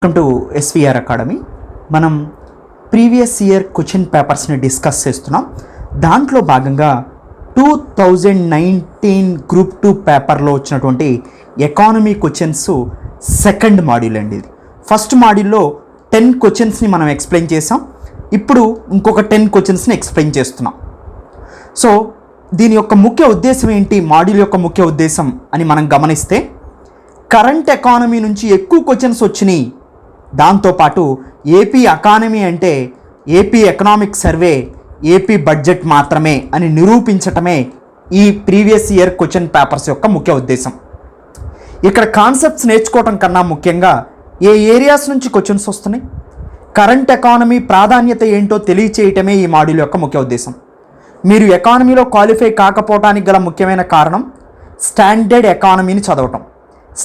Welcome to SVR academy. మనం previous year question పేపర్స్ని discuss చేస్తున్నాం. దాంట్లో భాగంగా 2019 గ్రూప్ 2 పేపర్లో వచ్చినటువంటి ఎకానమీ క్వశ్చన్స్ సెకండ్ మాడ్యూల్ అండి. ఇది ఫస్ట్ మాడ్యూల్లో 10 క్వశ్చన్స్ని మనం ఎక్స్ప్లెయిన్ చేసాం. ఇప్పుడు ఇంకొక 10 క్వశ్చన్స్ని ఎక్స్ప్లెయిన్ చేస్తున్నాం. సో దీని యొక్క ముఖ్య ఉద్దేశం ఏంటి, మాడ్యూల్ యొక్క ముఖ్య ఉద్దేశం అని మనం గమనిస్తే, కరెంట్ ఎకానమీ నుంచి ఎక్కువ క్వశ్చన్స్ వచ్చినాయి. దాంతోపాటు ఏపీ ఎకానమీ అంటే AP economic survey, AP budget మాత్రమే అని నిరూపించటమే ఈ ప్రీవియస్ ఇయర్ క్వశ్చన్ పేపర్స్ యొక్క ముఖ్య ఉద్దేశం. ఇక్కడ కాన్సెప్ట్స్ నేర్చుకోవటం కన్నా ముఖ్యంగా ఏ ఏరియాస్ నుంచి క్వశ్చన్స్ వస్తున్నాయి, కరెంట్ ఎకానమీ ప్రాధాన్యత ఏంటో తెలియచేయటమే ఈ మాడ్యూల్ యొక్క ముఖ్య ఉద్దేశం. మీరు ఎకానమీలో క్వాలిఫై కాకపోవడానికి గల ముఖ్యమైన కారణం స్టాండర్డ్ ఎకానమీని చదవటం.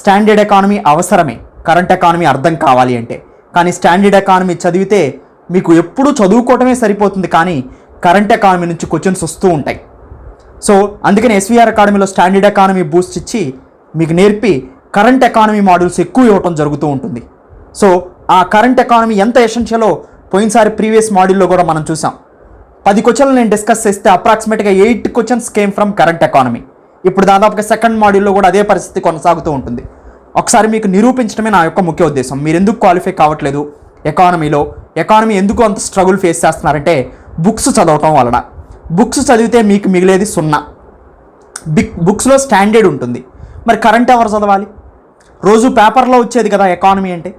స్టాండర్డ్ ఎకానమీ అవసరమే కరెంట్ ఎకానమీ అర్థం కావాలి అంటే, కానీ స్టాండర్డ్ ఎకానమీ చదివితే మీకు ఎప్పుడూ చదువుకోవటమే సరిపోతుంది, కానీ కరెంట్ ఎకానమీ నుంచి క్వశ్చన్స్ వస్తూ ఉంటాయి. సో అందుకని ఎస్విఆర్ అకాడమీలో స్టాండర్డ్ ఎకానమీ బూస్ట్ ఇచ్చి మీకు నేర్పి కరెంట్ ఎకానమీ మాడ్యూల్స్ ఎక్కువ ఇవ్వటం జరుగుతూ ఉంటుంది. సో ఆ కరెంట్ ఎకానమీ ఎంత ఎసెన్షియలో పోయినసారి ప్రీవియస్ మాడ్యూల్లో కూడా మనం చూసాం. 10 క్వశ్చన్లు నేను డిస్కస్ చేస్తే అప్రాక్సిమేట్గా 8 questions came from current economy. ఇప్పుడు దాదాపుగా సెకండ్ మాడ్యూల్లో కూడా అదే పరిస్థితి కొనసాగుతూ ఉంటుంది. ఒకసారి మీకు నిరూపించడమే నా యొక్క ముఖ్య ఉద్దేశం. మీరు ఎందుకు క్వాలిఫై కావట్లేదు ఎకానమీలో, ఎకానమీ ఎందుకు అంత స్ట్రగుల్ ఫేస్ చేస్తున్నారంటే బుక్స్ చదవటం వలన. బుక్స్ చదివితే మీకు మిగిలేది 0. బుక్స్లో స్టాండర్డ్ ఉంటుంది. మరి కరెంట్ ఎవరు చదవాలి? రోజు పేపర్లో వచ్చేది కదా ఎకానమీ అంటే.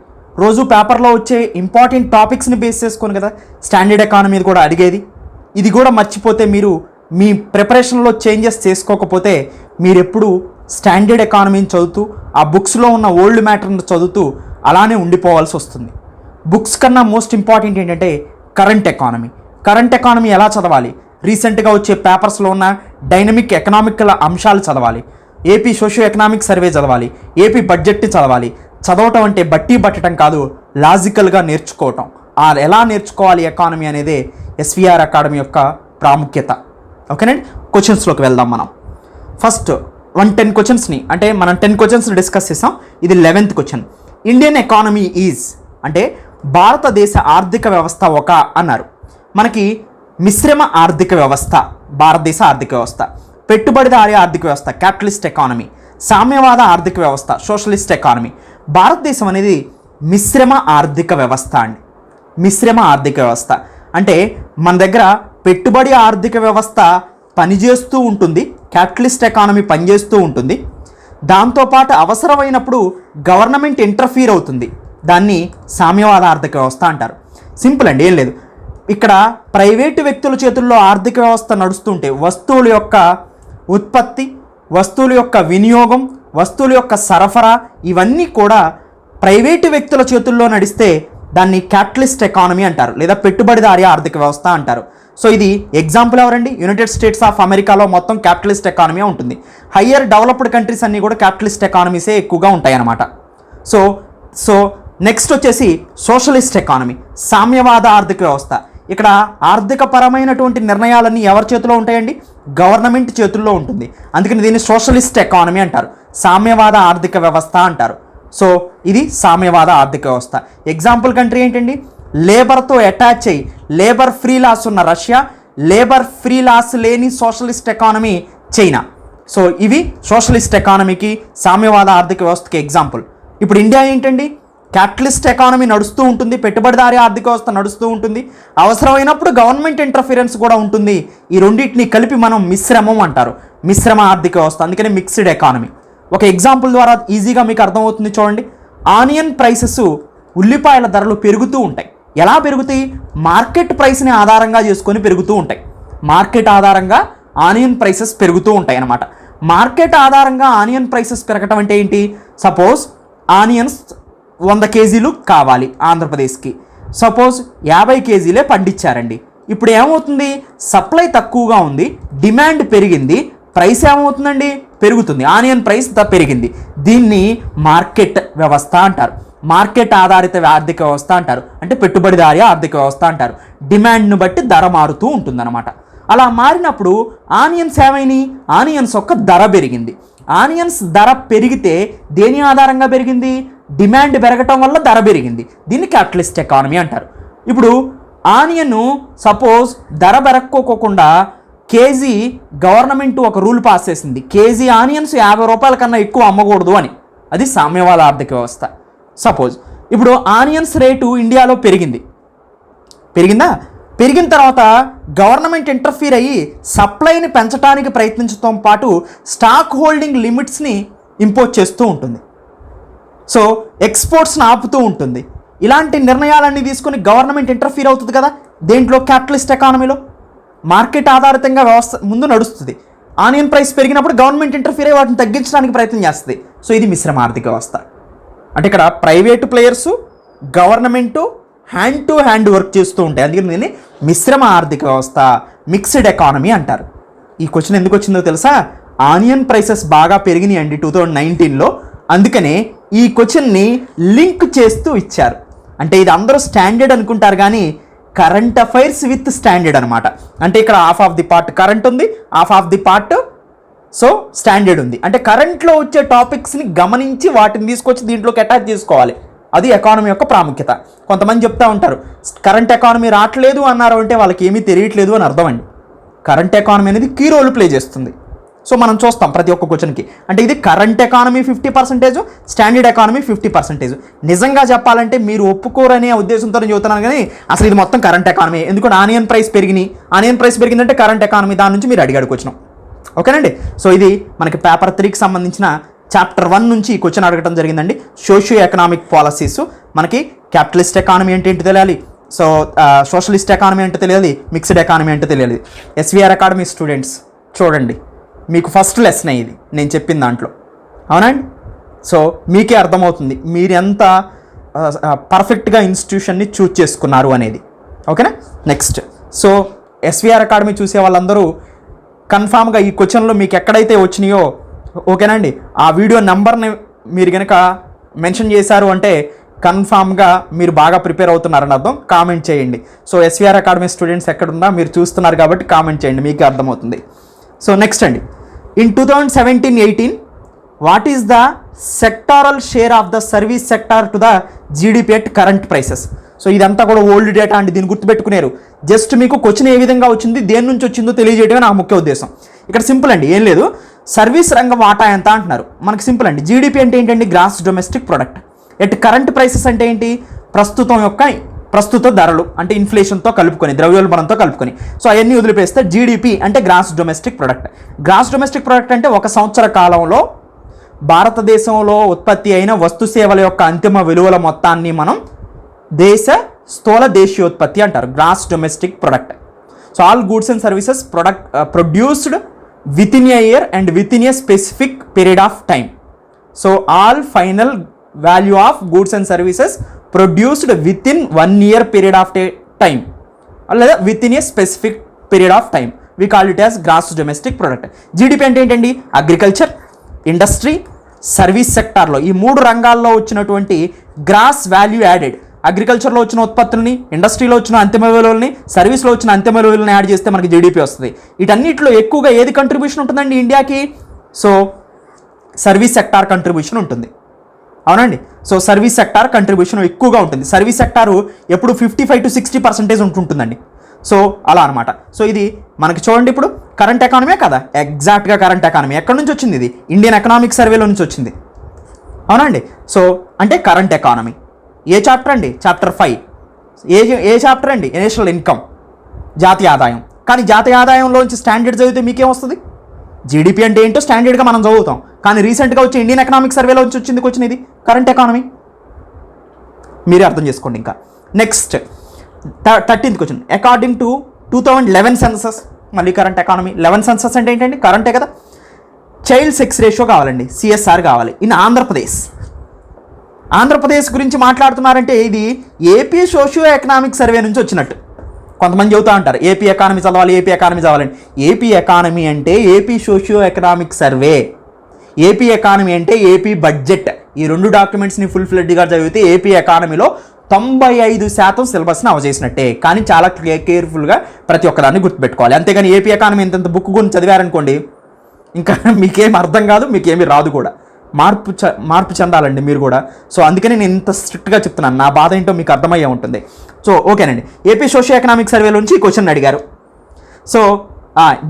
రోజు పేపర్లో వచ్చే ఇంపార్టెంట్ టాపిక్స్ని బేస్ చేసుకొని కదా స్టాండర్డ్ ఎకానమీ కూడా అడిగేది. ఇది కూడా మర్చిపోతే, మీరు మీ ప్రిపరేషన్లో చేంజెస్ చేసుకోకపోతే మీరు ఎప్పుడు స్టాండర్డ్ ఎకానమీని చదువుతూ ఆ బుక్స్లో ఉన్న ఓల్డ్ మ్యాటర్ని చదువుతూ అలానే ఉండిపోవాల్సి వస్తుంది. బుక్స్ కన్నా మోస్ట్ ఇంపార్టెంట్ ఏంటంటే కరెంట్ ఎకానమీ. కరెంట్ ఎకానమీ ఎలా చదవాలి? రీసెంట్గా వచ్చే పేపర్స్లో ఉన్న డైనమిక్ ఎకనామికల్ అంశాలు చదవాలి, ఏపీ సోషియో ఎకనామిక్ సర్వే చదవాలి, ఏపీ బడ్జెట్ని చదవాలి. చదవటం అంటే బట్టి పట్టడం కాదు, లాజికల్గా నేర్చుకోవటం. ఎలా నేర్చుకోవాలి ఎకానమీ అనేదే ఎస్విఆర్ అకాడమీ యొక్క ప్రాముఖ్యత. ఓకేనండి, క్వశ్చన్స్లోకి వెళ్దాం. మనం ఫస్ట్ 10 క్వశ్చన్స్ని, అంటే మనం 10 క్వశ్చన్స్ని డిస్కస్ చేసాం. ఇది 11th question. Indian economy is అంటే భారతదేశ ఆర్థిక వ్యవస్థ ఒక అన్నారు. మనకి మిశ్రమ ఆర్థిక వ్యవస్థ భారతదేశ ఆర్థిక వ్యవస్థ, పెట్టుబడిదారీ ఆర్థిక వ్యవస్థ క్యాపిటలిస్ట్ ఎకానమీ, సామ్యవాద ఆర్థిక వ్యవస్థ సోషలిస్ట్ ఎకానమీ. భారతదేశం అనేది మిశ్రమ ఆర్థిక వ్యవస్థ అండి. మిశ్రమ ఆర్థిక వ్యవస్థ అంటే మన దగ్గర పెట్టుబడి ఆర్థిక వ్యవస్థ పనిచేస్తూ ఉంటుంది, క్యాపిటలిస్ట్ ఎకానమీ పనిచేస్తూ ఉంటుంది. దాంతోపాటు అవసరమైనప్పుడు గవర్నమెంట్ ఇంటర్ఫీర్ అవుతుంది, దాన్ని సామ్యవాద ఆర్థిక వ్యవస్థ అంటారు. సింపుల్ అండి, ఏం లేదు. ఇక్కడ ప్రైవేటు వ్యక్తుల చేతుల్లో ఆర్థిక వ్యవస్థ నడుస్తుంటే వస్తువుల యొక్క ఉత్పత్తి, వస్తువుల యొక్క వినియోగం, వస్తువుల యొక్క సరఫరా ఇవన్నీ కూడా ప్రైవేటు వ్యక్తుల చేతుల్లో నడిస్తే దాన్ని క్యాపిటలిస్ట్ ఎకానమీ అంటారు, లేదా పెట్టుబడిదారీ ఆర్థిక వ్యవస్థ అంటారు. సో ఇది ఎగ్జాంపుల్ ఎవరండి? యునైటెడ్ స్టేట్స్ ఆఫ్ అమెరికాలో మొత్తం క్యాపిటలిస్ట్ ఎకానమీ ఉంటుంది. హయ్యర్ డెవలప్డ్ కంట్రీస్ అన్నీ కూడా క్యాపిటలిస్ట్ ఎకానమీసే ఎక్కువగా ఉంటాయి అన్నమాట. సో నెక్స్ట్ వచ్చేసి సోషలిస్ట్ ఎకానమీ, సామ్యవాద ఆర్థిక వ్యవస్థ. ఇక్కడ ఆర్థిక పరమైనటువంటి నిర్ణయాలన్నీ ఎవరి చేతిలో ఉంటాయండి? గవర్నమెంట్ చేతుల్లో ఉంటుంది. అందుకని దీన్ని సోషలిస్ట్ ఎకానమీ అంటారు, సామ్యవాద ఆర్థిక వ్యవస్థ అంటారు. సో ఇది సామ్యవాద ఆర్థిక వ్యవస్థ. ఎగ్జాంపుల్ కంట్రీ ఏంటండి? లేబర్తో అటాచ్ అయ్యి లేబర్ ఫ్రీ లాస్ ఉన్న రష్యా, లేబర్ ఫ్రీ లాస్ లేని సోషలిస్ట్ ఎకానమీ చైనా. సో ఇవి సోషలిస్ట్ ఎకానమీకి, సామ్యవాద ఆర్థిక వ్యవస్థకి ఎగ్జాంపుల్. ఇప్పుడు ఇండియా ఏంటండి? క్యాపిటలిస్ట్ ఎకానమీ నడుస్తూ ఉంటుంది, పెట్టుబడిదారీ ఆర్థిక వ్యవస్థ నడుస్తూ ఉంటుంది, అవసరమైనప్పుడు గవర్నమెంట్ ఇంటర్ఫిరెన్స్ కూడా ఉంటుంది. ఈ రెండింటిని కలిపి మనం మిశ్రమం అంటారు, మిశ్రమ ఆర్థిక వ్యవస్థ. అందుకని మిక్స్డ్ ఎకానమీ. ఒక ఎగ్జాంపుల్ ద్వారా ఈజీగా మీకు అర్థమవుతుంది చూడండి. ఆనియన్ ప్రైసెస్, ఉల్లిపాయల ధరలు పెరుగుతూ ఉంటాయి. ఎలా పెరుగుతాయి? మార్కెట్ ప్రైస్ని ఆధారంగా చేసుకొని పెరుగుతూ ఉంటాయి. మార్కెట్ ఆధారంగా ఆనియన్ ప్రైసెస్ పెరుగుతూ ఉంటాయి అన్నమాట. మార్కెట్ ఆధారంగా ఆనియన్ ప్రైసెస్ పెరగటం అంటే ఏంటి? సపోజ్ ఆనియన్స్ 100 కేజీలు కావాలి ఆంధ్రప్రదేశ్కి, సపోజ్ 50 కేజీలే పండించారండి. ఇప్పుడు ఏమవుతుంది? సప్లై తక్కువగా ఉంది, డిమాండ్ పెరిగింది, ప్రైస్ ఏమవుతుందండి? పెరుగుతుంది. ఆనియన్ ప్రైస్ పెరిగింది. దీన్ని మార్కెట్ వ్యవస్థ అంటారు, మార్కెట్ ఆధారిత ఆర్థిక వ్యవస్థ అంటారు, అంటే పెట్టుబడిదారీ ఆర్థిక వ్యవస్థ అంటారు. డిమాండ్ను బట్టి ధర మారుతూ ఉంటుందన్నమాట. అలా మారినప్పుడు ఆనియన్స్ ఏమైనాయి? ఆనియన్స్ యొక్క ధర పెరిగింది. ఆనియన్స్ ధర పెరిగితే దేని ఆధారంగా పెరిగింది? డిమాండ్ పెరగటం వల్ల ధర పెరిగింది. దీన్ని క్యాపిటలిస్ట్ ఎకానమీ అంటారు. ఇప్పుడు ఆనియన్ సపోజ్ ధర పెరక్కోకుండా కేజీ గవర్నమెంట్ ఒక రూల్ పాస్ చేసింది, కేజీ ఆనియన్స్ 50 రూపాయల కన్నా ఎక్కువ అమ్మకూడదు అని. అది సామ్యవాద ఆర్థిక వ్యవస్థ. సపోజ్ ఇప్పుడు ఆనియన్స్ రేటు ఇండియాలో పెరిగిందా? పెరిగిన తర్వాత గవర్నమెంట్ ఇంటర్ఫీర్ అయ్యి సప్లైని పెంచడానికి ప్రయత్నించడంతో పాటు స్టాక్ హోల్డింగ్ లిమిట్స్ని ఇంపోజ్ చేస్తూ ఉంటుంది. సో ఎక్స్పోర్ట్స్ని ఆపుతూ ఉంటుంది. ఇలాంటి నిర్ణయాలన్నీ తీసుకొని గవర్నమెంట్ ఇంటర్ఫీర్ అవుతుంది కదా. దేంట్లో? క్యాపిటలిస్ట్ ఎకానమీలో. మార్కెట్ ఆధారితంగా వ్యవస్థ ముందు నడుస్తుంది. ఆనియన్ ప్రైస్ పెరిగినప్పుడు గవర్నమెంట్ ఇంటర్ఫీర్ అయ్యి వాటిని తగ్గించడానికి ప్రయత్నం చేస్తుంది. సో ఇది మిశ్రమ ఆర్థిక వ్యవస్థ. అంటే ఇక్కడ private players, government hand to hand work చేస్తూ ఉంటాయి. అందుకని దీన్ని మిశ్రమ ఆర్థిక వ్యవస్థ, మిక్స్డ్ ఎకానమీ అంటారు. ఈ క్వశ్చన్ ఎందుకు వచ్చిందో తెలుసా? ఆనియన్ ప్రైసెస్ బాగా పెరిగినాయి అండి 2019లో. అందుకనే ఈ క్వశ్చన్ని లింక్ చేస్తూ ఇచ్చారు. అంటే ఇది అందరూ స్టాండర్డ్ అనుకుంటారు కానీ కరెంట్ అఫైర్స్ విత్ స్టాండర్డ్ అనమాట. అంటే ఇక్కడ half of the part current ఉంది, half of the part so standard ఉంది. అంటే కరెంట్లో వచ్చే టాపిక్స్ని గమనించి వాటిని తీసుకొచ్చి దీంట్లోకి అటాచ్ చేసుకోవాలి. అది ఎకానమీ యొక్క ప్రాముఖ్యత. కొంతమంది చెప్తా ఉంటారు కరెంట్ ఎకానమీ రావట్లేదు అన్నారు అంటే వాళ్ళకి ఏమీ తెలియట్లేదు అని అర్థం అండి. కరెంట్ ఎకానమీ అనేది కీ రోల్ ప్లే చేస్తుంది. సో మనం చూస్తాం ప్రతి ఒక్క క్వశ్చన్కి. అంటే ఇది కరెంట్ ఎకానమీ 50%, స్టాండర్డ్ ఎకానమీ 50%. నిజంగా చెప్పాలంటే మీరు ఒప్పుకోరనే ఉద్దేశంతో నేను చెబుతున్నాను కానీ అసలు ఇది మొత్తం కరెంట్ ఎకానమీ. ఎందుకంటే ఆనియన్ ప్రైస్ పెరిగిందంటే కరెంట్ ఎకానమీ, దాని నుంచి మీరు అడిగాడుకు వచ్చినాం. ఓకేనండి. సో ఇది మనకి పేపర్ 3కి సంబంధించిన చాప్టర్ 1 నుంచి ఈ క్వశ్చన్ అడగడం జరిగిందండి. Socio economic policies. మనకి క్యాపిటలిస్ట్ ఎకానమీ అంటే ఏంటి తెలియాలి, సో సోషలిస్ట్ ఎకానమీ అంటే తెలియాలి, మిక్స్డ్ ఎకానమీ అంటే తెలియాలి. ఎస్విఆర్ అకాడమీ స్టూడెంట్స్ చూడండి, మీకు ఫస్ట్ లెసన్ ఇది నేను చెప్పిన దాంట్లో, అవునండి. సో మీకే అర్థమవుతుంది మీరు ఎంత పర్ఫెక్ట్గా ఇన్స్టిట్యూషన్ని చూజ్ చేసుకున్నారు అనేది. ఓకేనా. నెక్స్ట్, సో ఎస్విఆర్ అకాడమీ చూసే వాళ్ళందరూ కన్ఫామ్గా ఈ క్వశ్చన్లో మీకు ఎక్కడైతే వచ్చినాయో, ఓకేనండి, ఆ వీడియో నెంబర్ని మీరు కనుక మెన్షన్ చేశారు అంటే కన్ఫామ్గా మీరు బాగా ప్రిపేర్ అవుతున్నారని అర్థం. కామెంట్ చేయండి. సో ఎస్విఆర్ అకాడమీ స్టూడెంట్స్ ఎక్కడున్నా మీరు చూస్తున్నారు కాబట్టి కామెంట్ చేయండి, మీకే అర్థమవుతుంది. సో నెక్స్ట్ అండి, in 2017-18 what is the sectoral share of the service sector to the GDP at current prices. So ఇదంతా కూడా ఓల్డ్ డేటా అండి, దీన్ని గుర్తుపెట్టుకునేరు. జస్ట్ మీకు క్వశ్చన్ ఏ విధంగా వచ్చింది, దేని నుంచి వచ్చిందో తెలియజేయడమే నా ముఖ్య ఉద్దేశం. ఇక్కడ సింపుల్ అండి, ఏం లేదు. సర్వీస్ రంగం వాటా ఎంత అంటున్నారు. మనకి సింపుల్ అండి, జీడిపి అంటే ఏంటండి? Gross domestic product. At current prices అంటే ఏంటి? ప్రస్తుత ధరలు, అంటే ఇన్ఫ్లేషన్తో కలుపుకొని, ద్రవ్యోల్బణంతో కలుపుకొని. సో అవన్నీ వదిలిపేస్తే జీడిపి అంటే gross domestic product. Gross domestic product అంటే ఒక సంవత్సర కాలంలో భారతదేశంలో ఉత్పత్తి అయిన వస్తు సేవల యొక్క అంతిమ విలువల మొత్తాన్ని మనం స్థూల దేశీయోత్పత్తి అంటారు, gross domestic product. So all goods and services produced within a year and within a specific period of time. So all final value of goods and services produced within 1 year period of time లేదా within a specific period of time, we call it as gross domestic product. GDP అంటే ఏంటండి? Agriculture, industry, service సెక్టార్లో ఈ 3 రంగాల్లో వచ్చినటువంటి gross value added. అగ్రికల్చర్లో వచ్చిన ఉత్పత్తుల్ని, ఇండస్ట్రీలో వచ్చిన అంతిమ విలువలని, సర్వీస్లో వచ్చిన అంతిమ విలువలని యాడ్ చేస్తే మనకి జీడిపి వస్తుంది. వీటన్నిటిలో ఎక్కువగా ఏది కంట్రిబ్యూషన్ ఉంటుందండి ఇండియాకి? సో సర్వీస్ సెక్టార్ కంట్రిబ్యూషన్ ఉంటుంది, అవునండి. సో సర్వీస్ సెక్టార్ కంట్రిబ్యూషన్ ఎక్కువగా ఉంటుంది. సర్వీస్ సెక్టారు ఎప్పుడు 55 to 60% ఉంటుందండి. సో అలా అనమాట. సో ఇది మనకి చూడండి, ఇప్పుడు కరెంట్ ఎకానమీ కదా, ఎగ్జాక్ట్గా కరెంట్ ఎకానమీ ఎక్కడి నుంచి వచ్చింది? ఇది ఇండియన్ ఎకనామిక్ సర్వేలో నుంచి వచ్చింది, అవునండి. సో అంటే కరెంట్ ఎకానమీ ఏ చాప్టర్ అండి? చాప్టర్ 5. ఏ చాప్టర్ అండి? నేషనల్ ఇన్కమ్, జాతీయ ఆదాయం. కానీ జాతీయ ఆదాయంలోంచి స్టాండర్డ్ చదివితే మీకేం వస్తుంది? జీడిపి అంటే ఏంటో స్టాండర్డ్గా మనం చదువుతాం. కానీ రీసెంట్గా వచ్చి ఇండియన్ ఎకనామిక్ సర్వేలో వచ్చింది క్వశ్చన్, ఇది కరెంట్ ఎకానమీ. మీరే అర్థం చేసుకోండి. ఇంకా next 13th question, according to 2011 census. మళ్ళీ కరెంట్ ఎకానమీ. 11 సెన్సస్ అంటే ఏంటండి? కరెంటే కదా. చైల్డ్ సెక్స్ రేషియో కావాలండి, CSR కావాలి. ఇన్ ఆంధ్రప్రదేశ్ గురించి మాట్లాడుతున్నారంటే ఇది ఏపీ సోషియో ఎకనామిక్ సర్వే నుంచి వచ్చినట్టు. కొంతమంది చెబుతూ ఉంటారు ఏపీ ఎకానమీ చదవాలి, ఏపీ ఎకానమీ చదవాలని. ఏపీ ఎకానమీ అంటే AP socio economic survey. AP economy అంటే ఏపీ బడ్జెట్. ఈ 2 డాక్యుమెంట్స్ని ఫుల్ ఫ్లెడ్జ్గా చదివితే ఏపీ ఎకానమీలో 95% సిలబస్ని అవజేసినట్టే. కానీ చాలా కేర్ఫుల్గా ప్రతి ఒక్కదాన్ని గుర్తుపెట్టుకోవాలి. అంతేగాని ఏపీ ఎకానమీ ఇంత బుక్ గురించి చదివారనుకోండి ఇంకా మీకేం అర్థం కాదు, మీకేమీ రాదు కూడా. మార్పు చెందాలండి మీరు కూడా. సో అందుకని నేను ఇంత స్ట్రిక్ట్గా చెప్తున్నాను, నా బాధ ఏంటో మీకు అర్థమయ్యే ఉంటుంది. సో ఓకేనండి, ఏపీ సోషియో ఎకనామిక్ సర్వే నుంచి ఈ క్వశ్చన్ అడిగారు. సో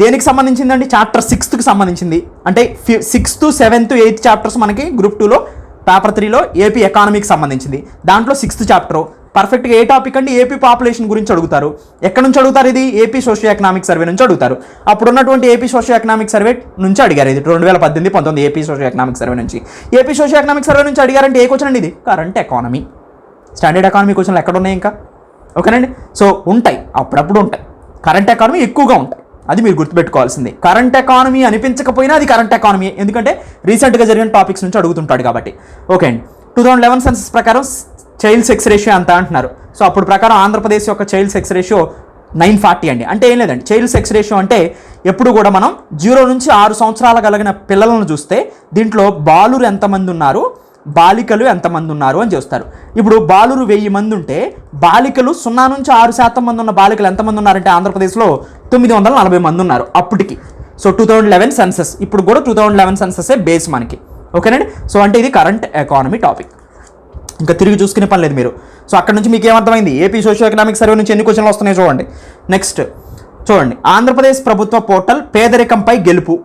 దేనికి సంబంధించిందండి? చాప్టర్ 6కి సంబంధించింది. అంటే 6th, 7th, 8th చాప్టర్స్ మనకి గ్రూప్ 2లో పేపర్ 3లో ఏపీ ఎకానమీకి సంబంధించింది. దాంట్లో 6th చాప్టర్ పర్ఫెక్ట్గా ఏ టాపిక్ అండి? ఏపీ పాపులేషన్ గురించి అడుగుతారు. ఎక్కడ నుంచి అడుగుతారు? ఇది ఏపీ సోషియో ఎకనామిక్ సర్వే నుంచి అడుగుతారు. అప్పుడు ఉన్నటువంటి ఏపీ సోషియో ఎకనామిక్ సర్వే నుంచి అడిగారు. ఇది 2018-19 ఏపీ సోషియో ఎకనామిక్ సర్వే నుంచి. ఏపీ సోషియో ఎకనామిక్ సర్వే నుంచి అడిగారంటే ఏ క్వశ్చన్ అండి ఇది? Current economy. స్టాండర్డ్ ఎకానమీ క్వశ్చన్లు ఎక్కడ ఉన్నాయి ఇంకా? ఓకేనండి. సో ఉంటాయి, అప్పుడప్పుడు ఉంటాయి. కరెంట్ ఎకానమీ ఎక్కువగా ఉంటాయి, అది మీరు గుర్తుపెట్టుకోవాల్సింది. కరెంట్ ఎకానమీ అనిపించకపోయినా అది కరెంట్ ఎకానమీ, ఎందుకంటే రీసెంట్గా జరిగిన టాపిక్స్ నుంచి అడుగుతుంటాడు కాబట్టి. ఓకే అండి. 2011 సెన్సస్ ప్రకారం చైల్డ్ సెక్స్ రేషియో ఎంత అంటున్నారు. సో అప్పుడు ప్రకారం ఆంధ్రప్రదేశ్ యొక్క చైల్డ్ సెక్స్ రేషియో 940 అండి. అంటే ఏం లేదండి, చైల్డ్ సెక్స్ రేషియో అంటే ఎప్పుడు కూడా మనం 0 నుంచి 6 సంవత్సరాల కలిగిన పిల్లలను చూస్తే దీంట్లో బాలురు ఎంతమంది ఉన్నారు, బాలికలు ఎంతమంది ఉన్నారు అని చూస్తారు. ఇప్పుడు బాలురు 1000 మంది ఉంటే బాలికలు 0 నుంచి 6% మంది ఉన్న బాలికలు ఎంతమంది ఉన్నారంటే ఆంధ్రప్రదేశ్లో 940 మంది ఉన్నారు అప్పటికి. సో 2011 సెన్సస్, ఇప్పుడు కూడా 2011 సెన్ససే బేస్ మనకి. ఓకేనండి. సో అంటే ఇది కరెంట్ ఎకానమీ టాపిక్, ఇంకా తిరిగి చూసుకునే పని లేదు మీరు. సో అక్కడ నుంచి మీకు ఏమర్థమైంది? ఏపీ సోషియో ఎకనామిక్ సర్వే నుంచి ఎన్ని క్వశ్చన్లు వస్తున్నాయో చూడండి. నెక్స్ట్ చూడండి, ఆంధ్రప్రదేశ్ ప్రభుత్వ పోర్టల్ పేదరికంపై గెలుపు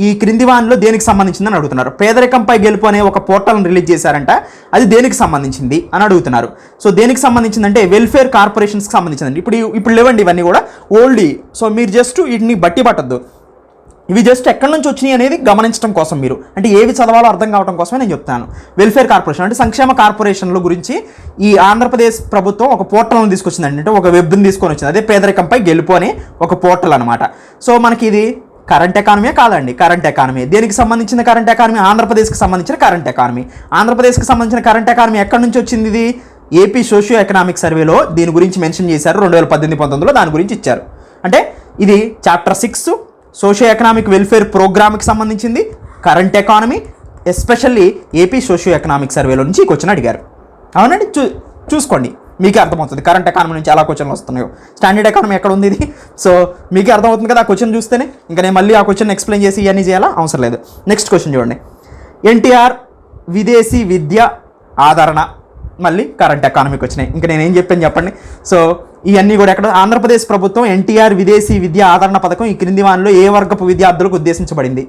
ఈ క్రింది వానిలో దేనికి సంబంధించిందని అడుగుతున్నారు. పేదరికంపై గెలుపు అనే ఒక పోర్టల్ని రిలీజ్ చేశారంట, అది దేనికి సంబంధించింది అని అడుగుతున్నారు. సో దేనికి సంబంధించిందంటే వెల్ఫేర్ కార్పొరేషన్స్కి సంబంధించిందండి. ఇప్పుడు లేవండి ఇవన్నీ కూడా ఓల్డ్. సో మీరు జస్ట్ వీటిని బట్టి పట్టద్దు, ఇవి జస్ట్ ఎక్కడి నుంచి వచ్చినాయి అనేది గమనించడం కోసం, మీరు అంటే ఏవి చదవాలో అర్థం కావడం కోసమే నేను చెప్తాను. వెల్ఫేర్ కార్పొరేషన్ అంటే సంక్షేమ కార్పొరేషన్ల గురించి ఈ ఆంధ్రప్రదేశ్ ప్రభుత్వం ఒక పోర్టల్ని తీసుకొచ్చిందండి, అంటే ఒక వెబ్ని తీసుకొని వచ్చింది. అదే పేదరికంపై గెలుపు అనే ఒక పోర్టల్ అనమాట. సో మనకి ఇది కరెంట్ ఎకానమీ కాదండి, కరెంట్ ఎకానమీ. దేనికి సంబంధించిన కరెంట్ ఎకానమీ? ఆంధ్రప్రదేశ్కి సంబంధించిన కరెంట్ ఎకానమీ. ఆంధ్రప్రదేశ్కి సంబంధించిన కరెంట్ ఎకానమీ ఎక్కడి నుంచి వచ్చింది? ఇది ఏపీ సోషియో ఎకనామిక్ సర్వేలో దీని గురించి మెన్షన్ చేశారు. 2018-19లో దాని గురించి ఇచ్చారు. అంటే ఇది చాప్టర్ 6 సోషియో ఎకనామిక్ వెల్ఫేర్ ప్రోగ్రామ్కి సంబంధించింది, current economy, especially AP socio economic సర్వేలో నుంచి ఈ క్వశ్చన్ అడిగారు. అవునండి, చూసుకోండి, మీకే అర్థమవుతుంది కరెంట్ ఎకానమీ నుంచి ఎలా క్వశ్చన్లు వస్తున్నాయో. స్టాండర్డ్ ఎకానమీ ఎక్కడ ఉంది ఇది? సో మీకే అర్థమవుతుంది కదా ఆ క్వశ్చన్ చూస్తేనే. ఇంకా నేను మళ్ళీ ఆ క్వశ్చన్ ఎక్స్ప్లెయిన్ చేసి ఇవన్నీ చేయాలా అవసరం లేదు. నెక్స్ట్ క్వశ్చన్ చూడండి, ఎన్టీఆర్ విదేశీ విద్య ఆదరణ, మళ్ళీ కరెంట్ ఎకానమీకి వచ్చినాయి. ఇంకా నేను ఏం చెప్పాను చెప్పండి. సో ఇవన్నీ కూడా ఎక్కడ? ఆంధ్రప్రదేశ్ ప్రభుత్వం ఎన్టీఆర్ విదేశీ విద్య ఆదరణ పథకం ఈ క్రింది వానిలో ఏ వర్గపు విద్యార్థులకు ఉద్దేశించబడింది?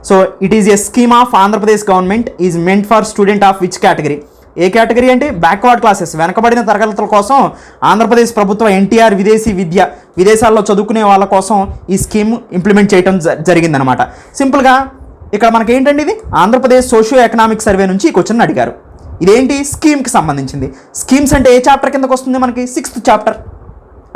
So it is a scheme of Andhra Pradesh government is meant for student of which category? A category అంటే బ్యాక్వర్డ్ క్లాసెస్, వెనకబడిన తరగతుల కోసం ఆంధ్రప్రదేశ్ ప్రభుత్వం ఎన్టీఆర్ విదేశీ విద్య, విదేశాల్లో చదువుకునే వాళ్ళ కోసం ఈ స్కీమ్ ఇంప్లిమెంట్ చేయడం జరిగిందనమాట. సింపుల్గా ఇక్కడ మనకి ఏంటంటే ఇది ఆంధ్రప్రదేశ్ సోషియో ఎకనామిక్ సర్వే నుంచి ఈ క్వశ్చన్ అడిగారు. ఇదేంటి? స్కీమ్కి సంబంధించింది. స్కీమ్స్ అంటే ఏ చాప్టర్ కిందకు వస్తుంది మనకి? 6th chapter.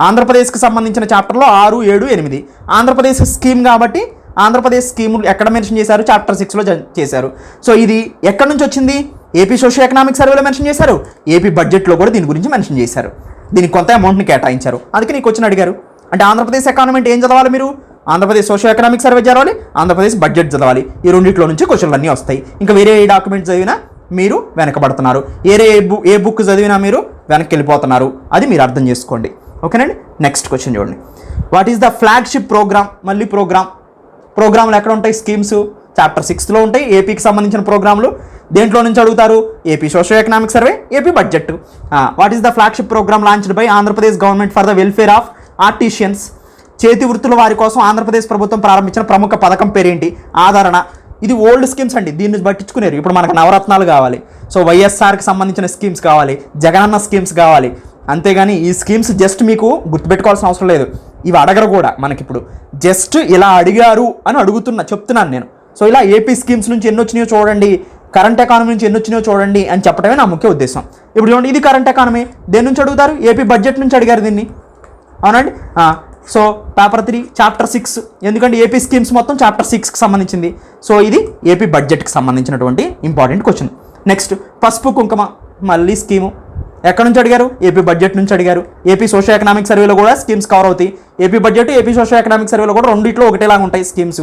ఆంధ్రప్రదేశ్కి సంబంధించిన చాప్టర్లో 6, 7, 8. ఆంధ్రప్రదేశ్ స్కీమ్ కాబట్టి ఆంధ్రప్రదేశ్ స్కీములు ఎక్కడ మెన్షన్ చేశారు? చాప్టర్ 6లో చేశారు. సో ఇది ఎక్కడి నుంచి వచ్చింది? ఏపీ సోషియో ఎకనామిక్ సర్వేలో మెన్షన్ చేశారు, ఏపీ బడ్జెట్లో కూడా దీని గురించి మెన్షన్ చేశారు. దీనికి కొంత అమౌంట్ని కేటాయించారు, అందుకే నీకు క్వశ్చన్ అడిగారు. అంటే ఆంధ్రప్రదేశ్ ఎకానమీ ఏం చదవాలి మీరు? ఆంధ్రప్రదేశ్ సోషియో ఎకనామిక్ సర్వే చదవాలి, ఆంధ్రప్రదేశ్ బడ్జెట్ చదవాలి. ఈ రెండింటిలో నుంచి క్వశ్చన్లు అన్నీ వస్తాయి. ఇంకా వేరే ఏ డాక్యుమెంట్ చదివినా మీరు వెనకబడుతున్నారు, ఏ బుక్ చదివినా మీరు వెనక్కి వెళ్ళిపోతున్నారు, అది మీరు అర్థం చేసుకోండి. ఓకేనండి. నెక్స్ట్ క్వశ్చన్ చూడండి, what is the flagship programme? మళ్ళీ ప్రోగ్రామ్లు ఎక్కడ ఉంటాయి? స్కీమ్స్ చాప్టర్ 6లో ఉంటాయి. ఏపీకి సంబంధించిన ప్రోగ్రాంలు దేంట్లో నుంచి అడుగుతారు? AP socio economic survey, AP budget. What is the flagship programme launched by Andhra Pradesh government for the welfare of artisans? చేతి వృత్తుల వారి కోసం ఆంధ్రప్రదేశ్ ప్రభుత్వం ప్రారంభించిన ప్రముఖ పథకం పేరేంటి? ఆదరణ. ఇది ఓల్డ్ స్కీమ్స్ అండి, దీన్ని పట్టించుకునేరు. ఇప్పుడు మనకు నవరత్నాలు కావాలి, సో వైఎస్ఆర్కి సంబంధించిన స్కీమ్స్ కావాలి, జగనన్న స్కీమ్స్ కావాలి. అంతేగాని ఈ స్కీమ్స్ జస్ట్ మీకు గుర్తుపెట్టుకోవాల్సిన అవసరం లేదు, ఇవి అడగరు కూడా మనకి. ఇప్పుడు జస్ట్ ఇలా అడిగారు అని చెప్తున్నాను నేను. సో ఇలా ఏపీ స్కీమ్స్ నుంచి ఎన్ని వచ్చినాయో చూడండి, కరెంట్ ఎకానమీ నుంచి ఎన్ని వచ్చినాయో చూడండి అని చెప్పడమే నా ముఖ్య ఉద్దేశం. ఇప్పుడు చూడండి, ఇది కరెంట్ ఎకానమీ. దేని నుంచి అడుగుతారు? ఏపీ బడ్జెట్ నుంచి అడిగారు దీన్ని, అవునండి. సో పేపర్ 3 చాప్టర్ 6, ఎందుకంటే ఏపీ స్కీమ్స్ మొత్తం చాప్టర్ 6కి సంబంధించింది. సో ఇది ఏపీ బడ్జెట్కి సంబంధించినటువంటి ఇంపార్టెంట్ క్వశ్చన్. నెక్స్ట్ పసుపు కుంకుమ, మళ్ళీ స్కీము ఎక్కడ నుంచి అడిగారు? ఏపీ బడ్జెట్ నుంచి అడిగారు. ఏపీ సోషియో ఎకనామిక్ సర్వేలో కూడా స్కీమ్స్ కవర్ అవుతాయి. AP budget, AP socio economic సర్వేలో కూడా రెండిట్లో ఒకటేలాగా ఉంటాయి స్కీమ్స్.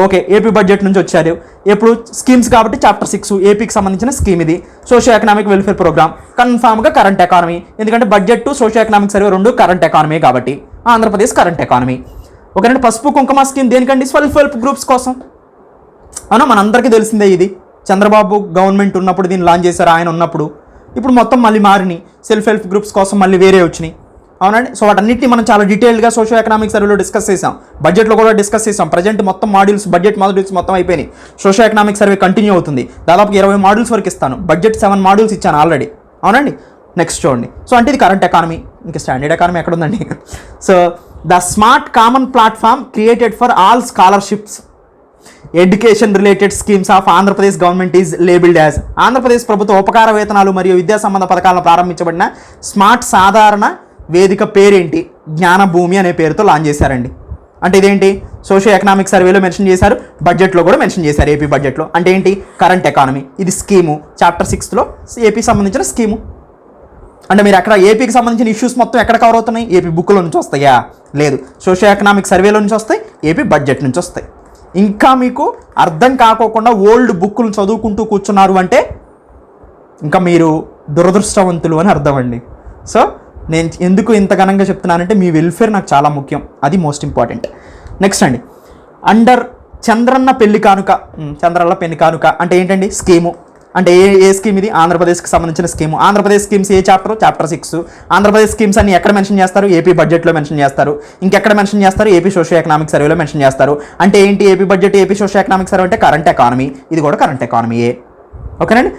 ఓకే, ఏపీ బడ్జెట్ నుంచి వచ్చారు. ఎప్పుడు స్కీమ్స్ కాబట్టి చాప్టర్ 6 ఏపీకి సంబంధించిన స్కీమ్ ఇది. సోషియో ఎకనామిక్ వెల్ఫేర్ ప్రోగ్రామ్ కన్ఫామ్గా కరెంట్ ఎకానమీ, ఎందుకంటే బడ్జెట్ సోషియో ఎకనామిక్ సర్వే రెండు కరెంట్ ఎకానమీ కాబట్టి ఆంధ్రప్రదేశ్ కరెంట్ ఎకానమీ. ఓకేనండి. పసుపు కుంకుమ స్కీమ్ దేనికండి? సెల్ఫ్ హెల్ప్ గ్రూప్స్ కోసం. అవునా, మనందరికీ తెలిసిందే ఇది. చంద్రబాబు గవర్నమెంట్ ఉన్నప్పుడు దీన్ని లాంచ్ చేశారు, ఆయన ఉన్నప్పుడు. ఇప్పుడు మొత్తం మళ్ళీ మారినాయి, సెల్ఫ్ హెల్ప్ గ్రూప్స్ కోసం మళ్ళీ వేరే వచ్చినాయి. అవునండి. సో వాటన్నిటిని మనం చాలా డీటెయిల్గా సోషో ఎకనామిక్ సర్వేలో డిస్కస్ చేసాం, బడ్జెట్లో కూడా డిస్కస్ చేసాం. ప్రజెంట్ మొత్తం మాడ్యూల్స్, బడ్జెట్ మాడ్యూల్స్ మొత్తం అయిపోయినాయి. సోషో ఎకనామిక్ సర్వే కంటిన్యూ అవుతుంది. దాదాపు 20 మాడ్యూల్స్ వరకు ఇస్తాను. బడ్జెట్ 7 మాడ్యూల్స్ ఇచ్చాను ఆల్రెడీ. అవునండి. నెక్స్ట్ చూడండి. సో అంటే ఇది కరెంట్ ఎకానమీ. ఇంకా స్టాండర్డ్ ఎకానమీ ఎక్కడ ఉందండి? So the smart common platform created for all scholarships education related schemes of Andhra Pradesh government is labelled as. Andhra Pradesh ప్రభుత్వ ఉపకార వేతనాలు మరియు విద్యా సంబంధ పథకాలను ప్రారంభించబడిన స్మార్ట్ సాధారణ వేదిక పేరేంటి? జ్ఞానభూమి అనే పేరుతో లాంచ్ చేశారండి. అంటే ఇదేంటి? సోషో ఎకనామిక్ సర్వేలో మెన్షన్ చేశారు, బడ్జెట్లో కూడా మెన్షన్ చేశారు, ఏపీ బడ్జెట్లో. అంటే ఏంటి? Current economy. ఇది స్కీము, చాప్టర్ 6లో ఏపీకి సంబంధించిన స్కీము. అంటే మీరు అక్కడ ఏపీకి సంబంధించిన ఇష్యూస్ మొత్తం ఎక్కడ కవర్ అవుతున్నాయి? ఏపీ బుక్లో నుంచి వస్తాయా? లేదు, సోషో ఎకనామిక్ సర్వేలో నుంచి వస్తాయి, ఏపీ బడ్జెట్ నుంచి వస్తాయి. ఇంకా మీకు అర్థం కాకోకుండా ఓల్డ్ బుక్కులు చదువుకుంటూ కూర్చున్నారు అంటే ఇంకా మీరు దురదృష్టవంతులు అని అర్థం అండి. సో నేను ఎందుకు ఇంత ఘనంగా చెప్తున్నానంటే మీ వెల్ఫేర్ నాకు చాలా ముఖ్యం, అది మోస్ట్ ఇంపార్టెంట్. నెక్స్ట్ అండి, అండర్ చంద్రన్న పెళ్లి కానుక. చంద్రన్న పెళ్లి కానుక అంటే ఏంటండి? స్కీము. అంటే ఏ స్కీమ్ ఇది? ఆంధ్రప్రదేశ్కి సంబంధించిన స్కీము. ఆంధ్రప్రదేశ్ స్కీమ్స్ ఏ చాప్టర్? చాప్టర్ 6. ఆంధ్రప్రదేశ్ స్కీమ్స్ అన్ని ఎక్కడ మెన్షన్ చేస్తారు? ఏపీ బడ్జెట్లో మెన్షన్ చేస్తారు. ఇంకెక్కడ మెన్షన్ చేస్తారు? ఏపీ సోషో ఎకనామిక్ సర్వేలో మెన్షన్ చేస్తారు. అంటే ఏంటి? AP budget, AP socio economic survey అంటే కరెంట్ ఎకానమీ. ఇది కూడా కరెంట్ ఎకానమీయే. ఓకేనండి.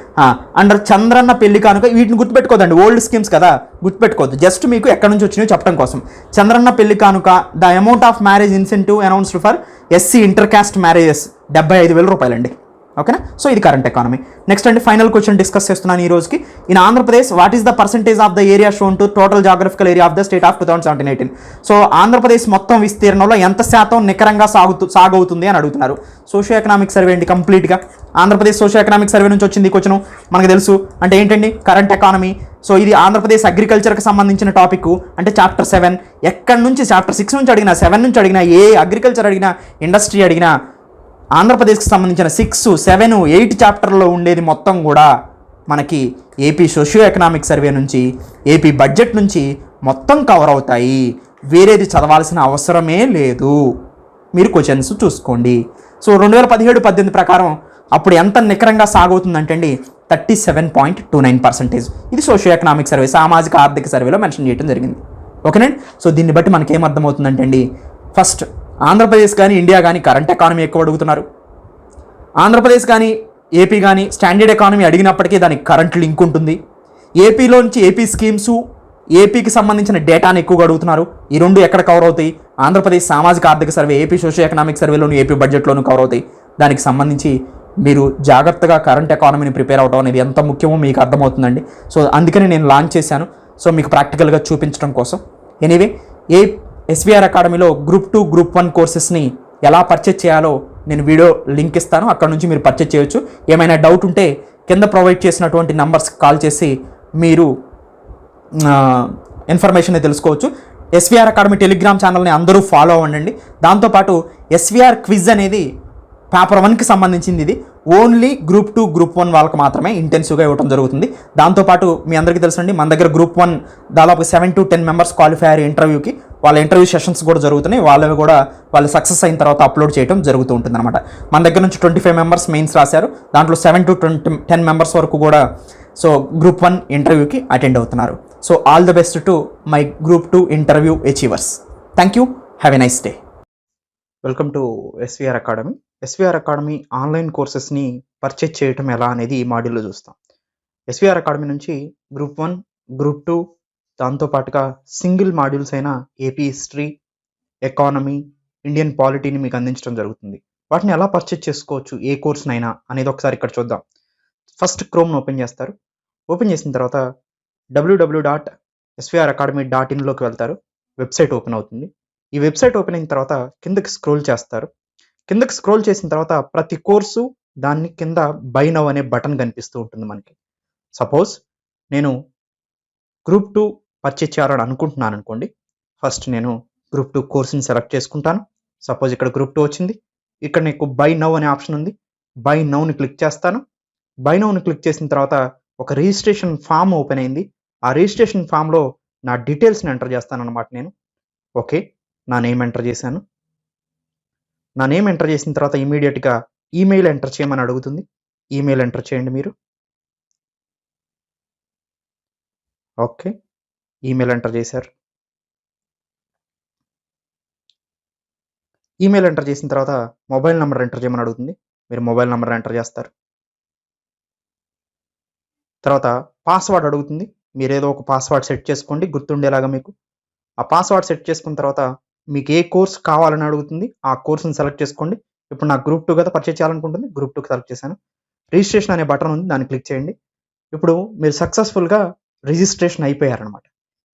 అండర్ చంద్రన్న పెళ్లి కానుక. వీటిని గుర్తుపెట్టుకోదండి, ఓల్డ్ స్కీమ్స్ కదా, గుర్తుపెట్టుకోవద్దు. జస్ట్ మీకు ఎక్కడి నుంచి వచ్చినాయో చెప్పడం కోసం. చంద్రన్న పెళ్లి కానుక, the amount of marriage incentive announced for SC inter caste marriages 75,000 రూపాయలండి. ఓకేనా. సో ఇది కరెంట్ ఎకానమీ. నెక్స్ట్ అండి, ఫైనల్ క్వశ్చన్ డిస్కస్ చేస్తున్నాను ఈ రోజుకి. In Andhra Pradesh what is the percentage of the area shown to total geographical area of the state of 2017-18? So Andhra Pradesh మొత్తం విస్తీర్ణంలో ఎంత శాతం నికరంగా సాగవుతుంది అని అడుగుతున్నారు. సోషో ఎకనామిక్ సర్వే అండి కంప్లీట్గా. ఆంధ్రప్రదేశ్ సోషో ఎకనామిక్ సర్వే నుంచి వచ్చింది క్వశ్చన్, మనకు తెలుసు. అంటే ఏంటండి? Current economy. సో ఇది ఆంధ్రప్రదేశ్ అగ్రికల్చర్కి సంబంధించిన టాపిక్. అంటే చాప్టర్ 7. ఎక్కడి నుంచి? చాప్టర్ 6 నుంచి అడిగినా, 7 నుంచి అడిగినా, ఏ అగ్రికల్చర్ అడిగినా, ఇండస్ట్రీ అడిగినా, ఆంధ్రప్రదేశ్కి సంబంధించిన 6, 7, 8 చాప్టర్లో ఉండేది మొత్తం కూడా మనకి ఏపీ సోషియో ఎకనామిక్ సర్వే నుంచి, ఏపీ బడ్జెట్ నుంచి మొత్తం కవర్ అవుతాయి. వేరేది చదవాల్సిన అవసరమే లేదు. మీరు క్వశ్చన్స్ చూసుకోండి. సో 2017-18 ప్రకారం అప్పుడు ఎంత నికరంగా సాగవుతుందంటే అండి 37.29%. ఇది సోషియో ఎకనామిక్ సర్వే, సామాజిక ఆర్థిక సర్వేలో మెన్షన్ చేయడం జరిగింది. ఓకేనండి. సో దీన్ని బట్టి మనకేమర్థమవుతుందంటే అండి, ఫస్ట్ ఆంధ్రప్రదేశ్ కానీ ఇండియా కానీ కరెంట్ ఎకానమీ ఎక్కువ అడుగుతున్నారు. ఆంధ్రప్రదేశ్ కానీ ఏపీ కానీ స్టాండర్డ్ ఎకానమీ అడిగినప్పటికీ దానికి కరెంట్ లింక్ ఉంటుంది. ఏపీలోంచి ఏపీ స్కీమ్స్, ఏపీకి సంబంధించిన డేటాను ఎక్కువగా అడుగుతున్నారు. ఈ రెండు ఎక్కడ కవర్ అవుతాయి? ఆంధ్రప్రదేశ్ సామాజిక ఆర్థిక సర్వే, ఏపీ సోషియో ఎకనామిక్ సర్వేలోను, ఏపీ బడ్జెట్లోను కవర్ అవుతాయి. దానికి సంబంధించి మీరు జాగ్రత్తగా కరెంట్ ఎకానమీని ప్రిపేర్ అవడం అనేది ఎంత ముఖ్యమో మీకు అర్థమవుతుందండి. సో అందుకని నేను లాంచ్ చేశాను, సో మీకు ప్రాక్టికల్గా చూపించడం కోసం. ఎనీవే, ఎస్వీఆర్ అకాడమీలో గ్రూప్ 2, గ్రూప్ 1 కోర్సెస్ని ఎలా పర్చేజ్ చేయాలో నేను వీడియో లింక్ ఇస్తాను, అక్కడ నుంచి మీరు పర్చేజ్ చేయొచ్చు. ఏమైనా డౌట్ ఉంటే కింద ప్రొవైడ్ చేసినటువంటి నంబర్స్కి కాల్ చేసి మీరు ఇన్ఫర్మేషన్ తెలుసుకోవచ్చు. ఎస్వీఆర్ అకాడమీ టెలిగ్రామ్ ఛానల్ని అందరూ ఫాలో అవ్వండి. దాంతోపాటు ఎస్వీఆర్ క్విజ్ అనేది పేపర్ 1కి సంబంధించింది. ఇది ఓన్లీ గ్రూప్ 2, గ్రూప్ 1 వాళ్ళకి మాత్రమే ఇంటెన్సివ్గా ఇవ్వడం జరుగుతుంది. దాంతోపాటు మీ అందరికీ తెలుసండి, మన దగ్గర గ్రూప్ 1 దాదాపు 7 to 10 మెంబర్స్ క్వాలిఫై అయ్యారు ఇంటర్వ్యూకి. వాళ్ళ ఇంటర్వ్యూ సెషన్స్ కూడా జరుగుతున్నాయి. వాళ్ళవి కూడా వాళ్ళు సక్సెస్ అయిన తర్వాత అప్లోడ్ చేయడం జరుగుతూ ఉంటుంది అనమాట. మన దగ్గర నుంచి 25 మెంబర్స్ మెయిన్స్ రాశారు. దాంట్లో 7 to 10 మెంబర్స్ వరకు కూడా సో గ్రూప్ 1 ఇంటర్వ్యూకి అటెండ్ అవుతున్నారు. So all the best to my group 2 interview achievers. Thank you. Have a nice day. Welcome to SVR academy. SVR academy online కోర్సెస్ని పర్చేజ్ చేయటం ఎలా అనేది ఈ మాడ్యూల్లో చూస్తాం. ఎస్వీఆర్ అకాడమీ నుంచి గ్రూప్ 1, గ్రూప్ 2 దాంతోపాటుగా సింగిల్ మాడ్యూల్స్ అయిన ఏపీ హిస్టరీ, ఎకానమీ, ఇండియన్ పాలిటీని మీకు అందించడం జరుగుతుంది. వాటిని ఎలా పర్చేజ్ చేసుకోవచ్చు, ఏ కోర్స్నైనా అనేది ఒకసారి ఇక్కడ చూద్దాం. ఫస్ట్ క్రోమ్ను ఓపెన్ చేస్తారు. ఓపెన్ చేసిన తర్వాత www.svracademy.in వెళ్తారు. వెబ్సైట్ ఓపెన్ అవుతుంది. ఈ వెబ్సైట్ ఓపెన్ అయిన తర్వాత కిందకి స్క్రోల్ చేస్తారు. కిందకి స్క్రోల్ చేసిన తర్వాత ప్రతి కోర్సు దాన్ని కింద బై నౌ అనే బటన్ కనిపిస్తూ ఉంటుంది మనకి. సపోజ్ నేను గ్రూప్ 2 పర్చేజ్ చేయాలని అనుకుంటున్నాను అనుకోండి. ఫస్ట్ నేను గ్రూప్ 2 కోర్సుని సెలెక్ట్ చేసుకుంటాను. సపోజ్ ఇక్కడ గ్రూప్ 2 వచ్చింది. ఇక్కడ నీకు బై నౌ అనే ఆప్షన్ ఉంది. బై నౌని క్లిక్ చేస్తాను. బై నౌని క్లిక్ చేసిన తర్వాత ఒక రిజిస్ట్రేషన్ ఫామ్ ఓపెన్ అయింది. ఆ రిజిస్ట్రేషన్ ఫామ్లో నా డీటెయిల్స్ని ఎంటర్ చేస్తాను అనమాట నేను. ఓకే, నా నేమ్ ఎంటర్ చేశాను. నా నేమ్ ఎంటర్ చేసిన తర్వాత ఇమీడియట్గా ఈమెయిల్ ఎంటర్ చేయమని అడుగుతుంది. ఈమెయిల్ ఎంటర్ చేయండి మీరు. ఓకే, ఈమెయిల్ ఎంటర్ చేశారు. ఈమెయిల్ ఎంటర్ చేసిన తర్వాత మొబైల్ నెంబర్ ఎంటర్ చేయమని అడుగుతుంది. మీరు మొబైల్ నెంబర్ ఎంటర్ చేస్తారు. తర్వాత పాస్వర్డ్ అడుగుతుంది. మీరు ఏదో ఒక పాస్వర్డ్ సెట్ చేసుకోండి గుర్తుండేలాగా మీకు. ఆ పాస్వర్డ్ సెట్ చేసుకున్న తర్వాత మీకు ఏ కోర్స్ కావాలని అడుగుతుంది. ఆ కోర్సుని సెలెక్ట్ చేసుకోండి. ఇప్పుడు నాకు గ్రూప్ 2 కదా పర్చేజ్ చేయాలనుకుంటుంది. గ్రూప్ 2కి సెలెక్ట్ చేశాను. రిజిస్ట్రేషన్ అనే బటన్ ఉంది, దాన్ని క్లిక్ చేయండి. ఇప్పుడు మీరు సక్సెస్ఫుల్గా రిజిస్ట్రేషన్ అయిపోయారనమాట.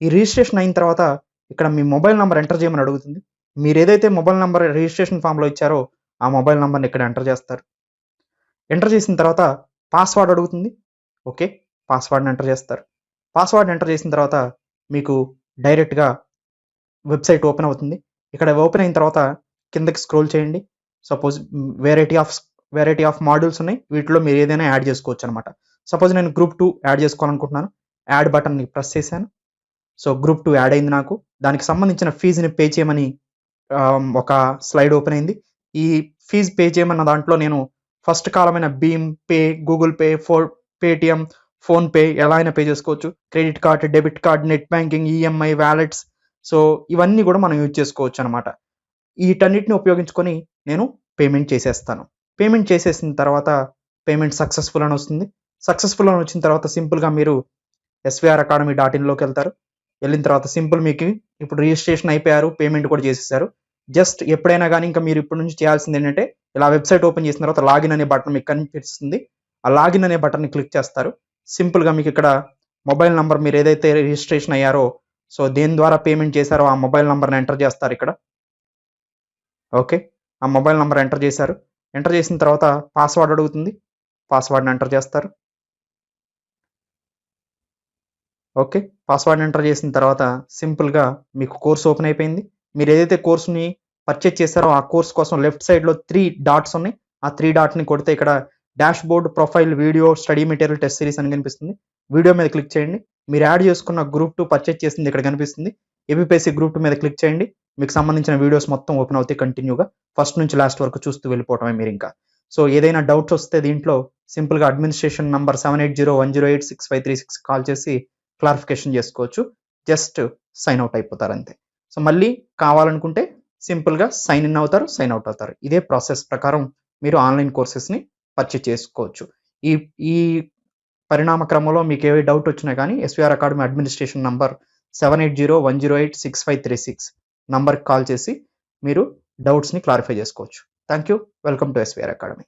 ఈ రిజిస్ట్రేషన్ అయిన తర్వాత ఇక్కడ మీ మొబైల్ నెంబర్ ఎంటర్ చేయమని అడుగుతుంది. మీరు ఏదైతే మొబైల్ నెంబర్ రిజిస్ట్రేషన్ ఫామ్లో ఇచ్చారో ఆ మొబైల్ నెంబర్ని ఇక్కడ ఎంటర్ చేస్తారు. ఎంటర్ చేసిన తర్వాత పాస్వర్డ్ అడుగుతుంది. ఓకే, పాస్వర్డ్ని ఎంటర్ చేస్తారు. పాస్వర్డ్ ఎంటర్ చేసిన తర్వాత మీకు డైరెక్ట్గా వెబ్సైట్ ఓపెన్ అవుతుంది. ఇక్కడ ఓపెన్ అయిన తర్వాత కిందకి స్క్రోల్ చేయండి. సపోజ్ వెరైటీ ఆఫ్ మాడ్యూల్స్ ఉన్నాయి, వీటిలో మీరు ఏదైనా యాడ్ చేసుకోవచ్చు అనమాట. సపోజ్ నేను గ్రూప్ 2 యాడ్ చేసుకోవాలనుకుంటున్నాను. యాడ్ బటన్ని ప్రెస్ చేశాను. సో గ్రూప్ 2 యాడ్ అయింది నాకు. దానికి సంబంధించిన ఫీజుని పే చేయమని ఒక స్లైడ్ ఓపెన్ అయింది. ఈ ఫీజు పే చేయమన్న దాంట్లో నేను ఫస్ట్ కాలమైన భీమ్ pay, Google pay, Paytm, PhonePe ఎలా అయినా పే చేసుకోవచ్చు. Credit card, debit card, net banking, EMI, wallets, so ఇవన్నీ కూడా మనం యూజ్ చేసుకోవచ్చు అనమాట. వీటన్నిటిని ఉపయోగించుకొని నేను పేమెంట్ చేసేస్తాను. పేమెంట్ చేసేసిన తర్వాత పేమెంట్ సక్సెస్ఫుల్ అని వస్తుంది. సక్సెస్ఫుల్ అని వచ్చిన తర్వాత సింపుల్గా మీరు svracademy.in వెళ్తారు. వెళ్ళిన తర్వాత సింపుల్ మీకు ఇప్పుడు రిజిస్ట్రేషన్ అయిపోయారు, పేమెంట్ కూడా చేసేసారు. జస్ట్ ఎప్పుడైనా కానీ ఇంకా మీరు ఇప్పటి నుంచి చేయాల్సింది ఏంటంటే ఇలా వెబ్సైట్ ఓపెన్ చేసిన తర్వాత లాగిన్ అనే బటన్ మీకు కనిపిస్తుంది. ఆ లాగిన్ అనే బటన్ని క్లిక్ చేస్తారు. సింపుల్గా మీకు ఇక్కడ మొబైల్ నెంబర్ మీరు ఏదైతే రిజిస్ట్రేషన్ అయ్యారో, సో దేని ద్వారా పేమెంట్ చేశారో ఆ మొబైల్ నెంబర్ని ఎంటర్ చేస్తారు ఇక్కడ. ఓకే, ఆ మొబైల్ నెంబర్ ఎంటర్ చేశారు. ఎంటర్ చేసిన తర్వాత పాస్వర్డ్ అడుగుతుంది. పాస్వర్డ్ని ఎంటర్ చేస్తారు. ఓకే, పాస్వర్డ్ ఎంటర్ చేసిన తర్వాత సింపుల్గా మీకు కోర్స్ ఓపెన్ అయిపోయింది. మీరు ఏదైతే కోర్సుని పర్చేజ్ చేశారో ఆ కోర్స్ కోసం లెఫ్ట్ సైడ్లో 3 డాట్స్ ఉన్నాయి. ఆ 3 డాట్ని కొడితే ఇక్కడ dash board, profile, video, study material, test series అని కనిపిస్తుంది. వీడియో మీద క్లిక్ చేయండి. మీరు యాడ్ చేసుకున్న గ్రూప్ 2 పర్చేజ్ చేసింది ఇక్కడ కనిపిస్తుంది. ఏబిపిఎస్సి గ్రూప్ 2 మీద క్లిక్ చేయండి. మీకు సంబంధించిన వీడియోస్ మొత్తం ఓపెన్ అవుతాయి కంటిన్యూగా. ఫస్ట్ నుంచి లాస్ట్ వరకు చూస్తూ వెళ్ళిపోవటమే మీరు ఇంకా. సో ఏదైనా డౌట్స్ వస్తే దీంట్లో సింపుల్గా అడ్మినిస్ట్రేషన్ నంబర్ 7801086536 కాల్ చేసి క్లారిఫికేషన్ చేసుకోవచ్చు. జస్ట్ సైన్ అవుట్ అయిపోతారు అంతే. సో మళ్ళీ కావాలనుకుంటే సింపుల్గా సైన్ ఇన్ అవుతారు, సైన్ అవుట్ అవుతారు. ఇదే ప్రాసెస్ ప్రకారం మీరు ఆన్లైన్ కోర్సెస్ని పర్చేజ్ చేసుకోవచ్చు. ఈ పరిణామ క్రమంలో మీకు ఏ డౌట్ వచ్చినా కానీ ఎస్విఆర్ అకాడమీ అడ్మినిస్ట్రేషన్ నంబర్ 7801086536 నంబర్కి కాల్ చేసి మీరు డౌట్స్ని క్లారిఫై చేసుకోవచ్చు. Thank you. Welcome to SVR academy.